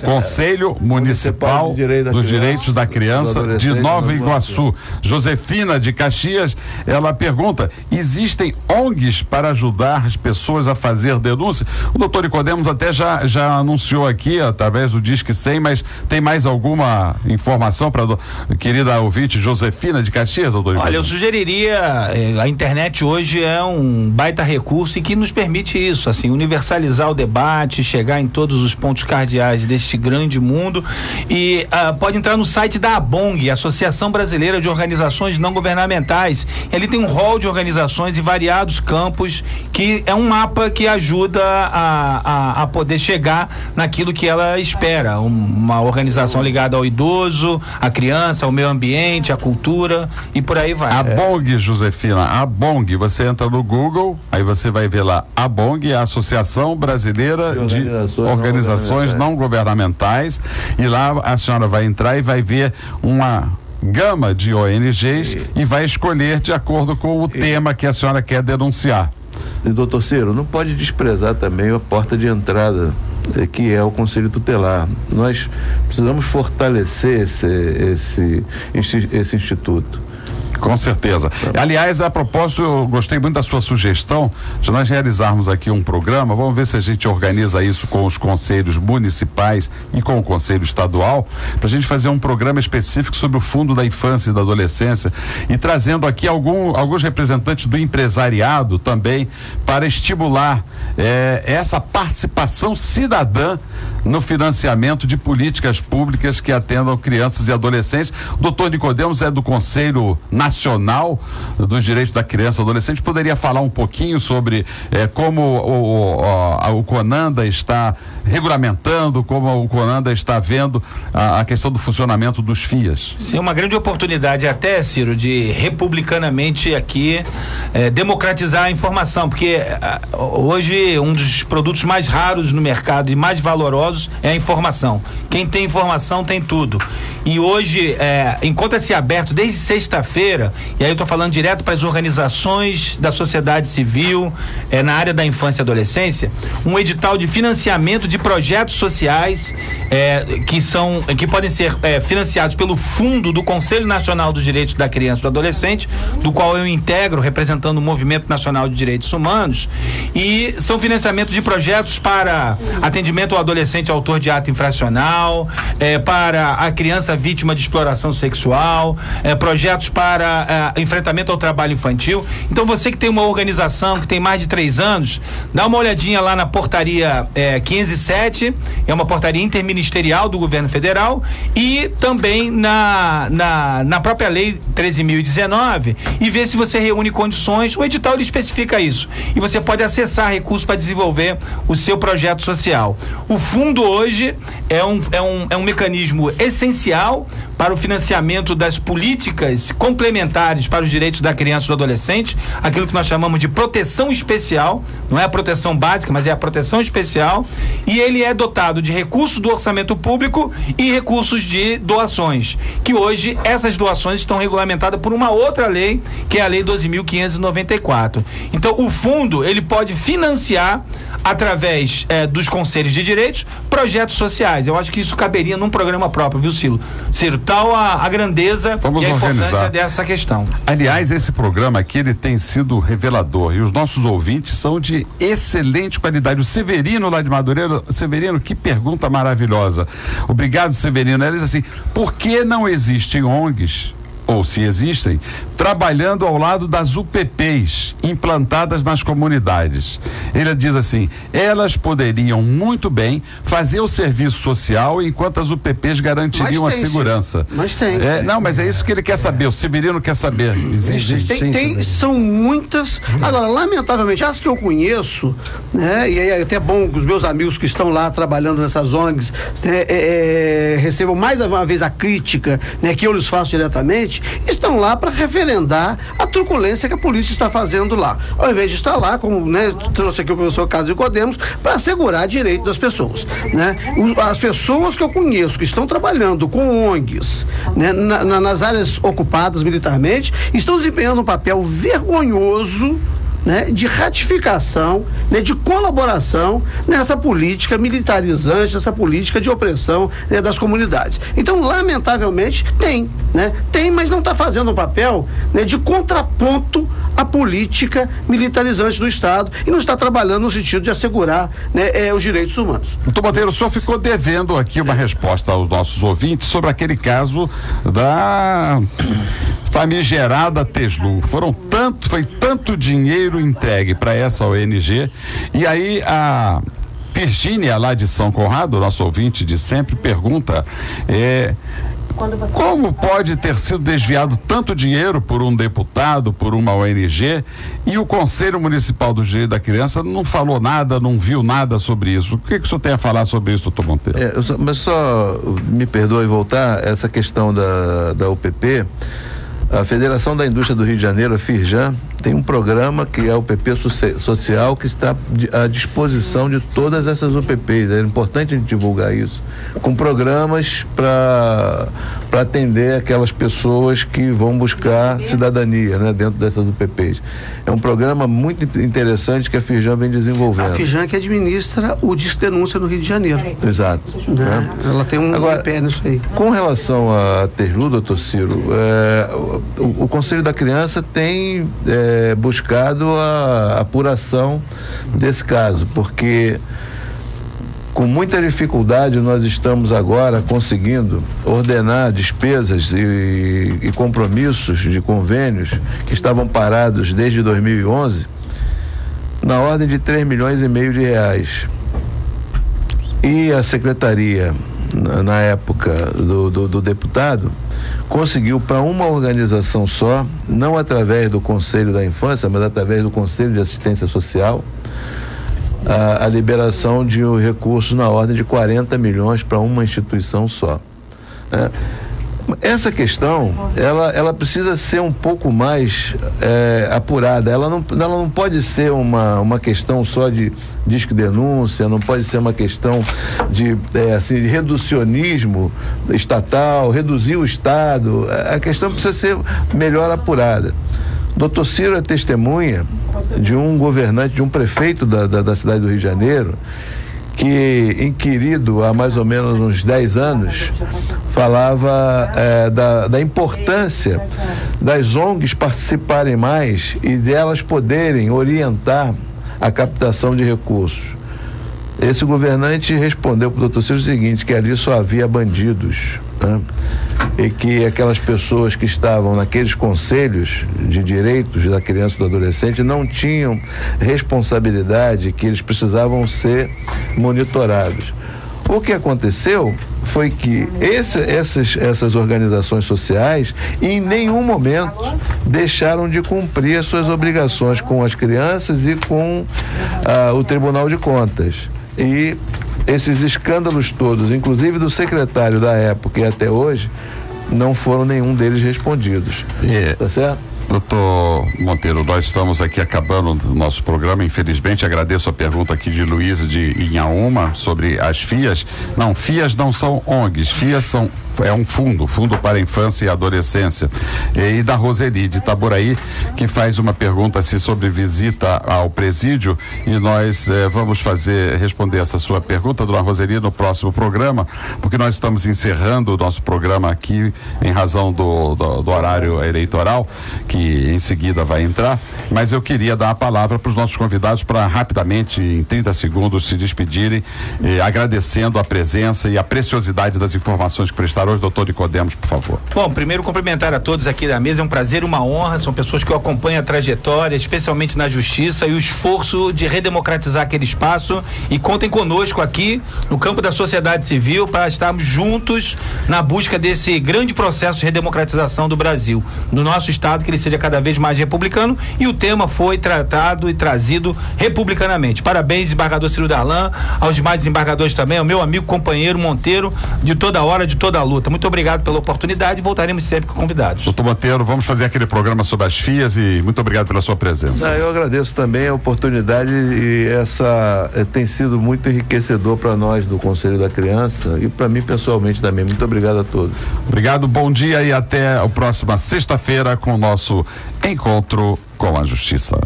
Conselho Municipal dos Direitos da Criança de Nova Iguaçu. Josefina de Caxias, ela pergunta: existem ONGs para ajudar as pessoas a fazer denúncia? O doutor Nicodemos até já anunciou aqui através do Disque 100, mas tem mais alguma informação para a querida ouvinte Josefina de Caxias, doutor Nicodemos? Olha, eu sugeriria, a internet hoje é um baita recurso e que nos permite isso, assim, universalizar o debate, chegar em todos os pontos cardeais deste grande mundo e pode entrar no site da ABONG, Associação Brasileira de Organizações Não Governamentais. Ele tem um rol de organizações em variados campos, que é um mapa que ajuda a poder chegar naquilo que ela espera, uma organização ligada ao idoso, à criança, ao meio ambiente, à cultura e por aí vai. ABONG, Josefina, ABONG, você entra no Google, aí você vai ver lá, ABONG, a Associação Brasileira de Organizações Não Governamentais, e lá a senhora vai entrar e vai ver uma gama de ONGs e vai escolher de acordo com o tema que a senhora quer denunciar. E, doutor Ciro, não pode desprezar também a porta de entrada, que é o Conselho Tutelar. Nós precisamos fortalecer esse instituto. Com certeza. Aliás, a propósito, eu gostei muito da sua sugestão de nós realizarmos aqui um programa. Vamos ver se a gente organiza isso com os conselhos municipais e com o Conselho Estadual, para a gente fazer um programa específico sobre o Fundo da Infância e da Adolescência e trazendo aqui alguns representantes do empresariado também para estimular essa participação cidadã no financiamento de políticas públicas que atendam crianças e adolescentes. O doutor Nicodemos é do Conselho Nacional dos Direitos da Criança e Adolescente. Poderia falar um pouquinho sobre como o CONANDA está regulamentando, como o CONANDA está vendo a questão do funcionamento dos FIAs? Sim, uma grande oportunidade até, Ciro, de republicanamente aqui democratizar a informação, porque hoje um dos produtos mais raros no mercado e mais valorosos é a informação. Quem tem informação tem tudo. E hoje encontra-se aberto desde sexta-feira, e aí eu estou falando direto para as organizações da sociedade civil na área da infância e adolescência, um edital de financiamento de projetos sociais que podem ser financiados pelo Fundo do Conselho Nacional dos Direitos da Criança e do Adolescente, do qual eu integro representando o Movimento Nacional de Direitos Humanos, e são financiamentos de projetos para atendimento ao adolescente autor de ato infracional, para a criança vítima de exploração sexual, projetos para enfrentamento ao trabalho infantil. Então você que tem uma organização que tem mais de 3 anos, dá uma olhadinha lá na portaria 507, é uma portaria interministerial do governo federal, e também na própria lei 13.019, e ver se você reúne condições. O edital ele especifica isso, e você pode acessar recursos para desenvolver o seu projeto social. O fundo hoje é um mecanismo essencial para o financiamento das políticas complementares para os direitos da criança e do adolescente, aquilo que nós chamamos de proteção especial, não é a proteção básica, mas é a proteção especial, e ele é dotado de recursos do orçamento público e recursos de doações, que hoje essas doações estão regulamentadas por uma outra lei, que é a lei 12.594. Então o fundo, ele pode financiar através dos conselhos de direitos, projetos sociais. Eu acho que isso caberia num programa próprio, viu, Ciro? Tal a grandeza e a importância dessa questão. Aliás, esse programa aqui, ele tem sido revelador, e os nossos ouvintes são de excelente qualidade. O Severino lá de Madureira, Severino, que pergunta maravilhosa. Obrigado, Severino. Ele diz assim: por que não existem ONGs, ou se existem, trabalhando ao lado das UPPs implantadas nas comunidades? Ele diz assim: elas poderiam muito bem fazer o serviço social enquanto as UPPs garantiriam a segurança. Mas tem. Não, mas é isso que ele quer saber, o Severino quer saber. Existem? São muitas. Agora, lamentavelmente, as que eu conheço, né, e aí é até bom que os meus amigos que estão lá trabalhando nessas ONGs recebam mais uma vez a crítica, né, que eu lhes faço diretamente. estão lá para referendar a truculência que a polícia está fazendo lá. Ao invés de estar lá, como, né, trouxe aqui o professor Carlos Nicodemos, para assegurar direito das pessoas, né? As pessoas que eu conheço que estão trabalhando com ONGs, né, nas áreas ocupadas militarmente, estão desempenhando um papel vergonhoso, né, de ratificação, né, de colaboração nessa política militarizante, nessa política de opressão, né, das comunidades. Então, lamentavelmente, tem, mas não está fazendo um papel, né, de contraponto à política militarizante do Estado e não está trabalhando no sentido de assegurar, né, os direitos humanos. Doutor Monteiro, o senhor ficou devendo aqui uma resposta aos nossos ouvintes sobre aquele caso da famigerada Teslu. Foi tanto dinheiro entregue para essa ONG, e aí a Virgínia, lá de São Conrado, nosso ouvinte de sempre, pergunta como pode ter sido desviado tanto dinheiro por um deputado, por uma ONG, e o Conselho Municipal do Direito da Criança não falou nada, não viu nada sobre isso. O que o senhor tem a falar sobre isso, doutor Monteiro? Mas só me perdoe voltar, essa questão da UPP, a Federação da Indústria do Rio de Janeiro, a Firjan, tem um programa que é o UPP Social, que está à disposição de todas essas UPPs. É importante a gente divulgar isso, com programas para atender aquelas pessoas que vão buscar cidadania, né, dentro dessas UPPs. É um programa muito interessante que a Firjan vem desenvolvendo. A Firjan que administra o Disque Denúncia no Rio de Janeiro. Exato. Né? Ela tem um pé nisso aí. Com relação a Teslu, doutor Ciro, o Conselho da Criança tem buscado a apuração desse caso, porque com muita dificuldade nós estamos agora conseguindo ordenar despesas e compromissos de convênios que estavam parados desde 2011 na ordem de 3,5 milhões de reais. E a secretaria, na época do deputado, conseguiu para uma organização só, não através do Conselho da Infância, mas através do Conselho de Assistência Social, a liberação de um recurso na ordem de 40 milhões para uma instituição só. Essa questão, ela precisa ser um pouco mais apurada. Ela não pode ser uma questão só de disque denúncia, não pode ser uma questão de reducionismo estatal, reduzir o Estado. A questão precisa ser melhor apurada. Doutor Ciro é testemunha de um governante, de um prefeito da cidade do Rio de Janeiro, que, inquirido há mais ou menos uns 10 anos, falava da importância das ONGs participarem mais e delas poderem orientar a captação de recursos. Esse governante respondeu para o doutor Ciro o seguinte, que ali só havia bandidos, né? E que aquelas pessoas que estavam naqueles conselhos de direitos da criança e do adolescente não tinham responsabilidade, que eles precisavam ser monitorados. O que aconteceu foi que essas organizações sociais em nenhum momento deixaram de cumprir as suas obrigações com as crianças e com o Tribunal de Contas. E esses escândalos todos, inclusive do secretário da época e até hoje, não foram nenhum deles respondidos. Tá certo? Doutor Monteiro, nós estamos aqui acabando o nosso programa, infelizmente. Agradeço a pergunta aqui de Luiz de Inhaúma sobre as FIAs. Não, FIAs não são ONGs, FIAs é um fundo para a infância e adolescência. E da Roseli de Itaboraí, que faz uma pergunta sobre visita ao presídio, e nós vamos responder essa sua pergunta, dona Roseli, no próximo programa, porque nós estamos encerrando o nosso programa aqui em razão do horário eleitoral, que em seguida vai entrar, mas eu queria dar a palavra para os nossos convidados para rapidamente, em 30 segundos, se despedirem, agradecendo a presença e a preciosidade das informações que prestaram hoje. Doutor Nicodemos, por favor. Bom, primeiro cumprimentar a todos aqui da mesa, é um prazer, uma honra, são pessoas que eu acompanho a trajetória, especialmente na justiça e o esforço de redemocratizar aquele espaço, e contem conosco aqui no campo da sociedade civil para estarmos juntos na busca desse grande processo de redemocratização do Brasil, no nosso estado, que ele seja cada vez mais republicano, e o tema foi tratado e trazido republicanamente. Parabéns, desembargador Ciro Darlan, aos demais desembargadores também, ao meu amigo companheiro Monteiro, de toda hora, de toda luta, luta. Muito obrigado pela oportunidade e voltaremos sempre com convidados. Doutor Monteiro, vamos fazer aquele programa sobre as FIAs e muito obrigado pela sua presença. Eu agradeço também a oportunidade e essa tem sido muito enriquecedor para nós do Conselho da Criança e para mim pessoalmente também. Muito obrigado a todos. Obrigado, bom dia e até a próxima sexta-feira com o nosso Encontro com a Justiça.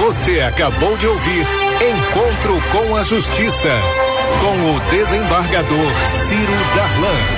Você acabou de ouvir Encontro com a Justiça, com o desembargador Ciro Darlan.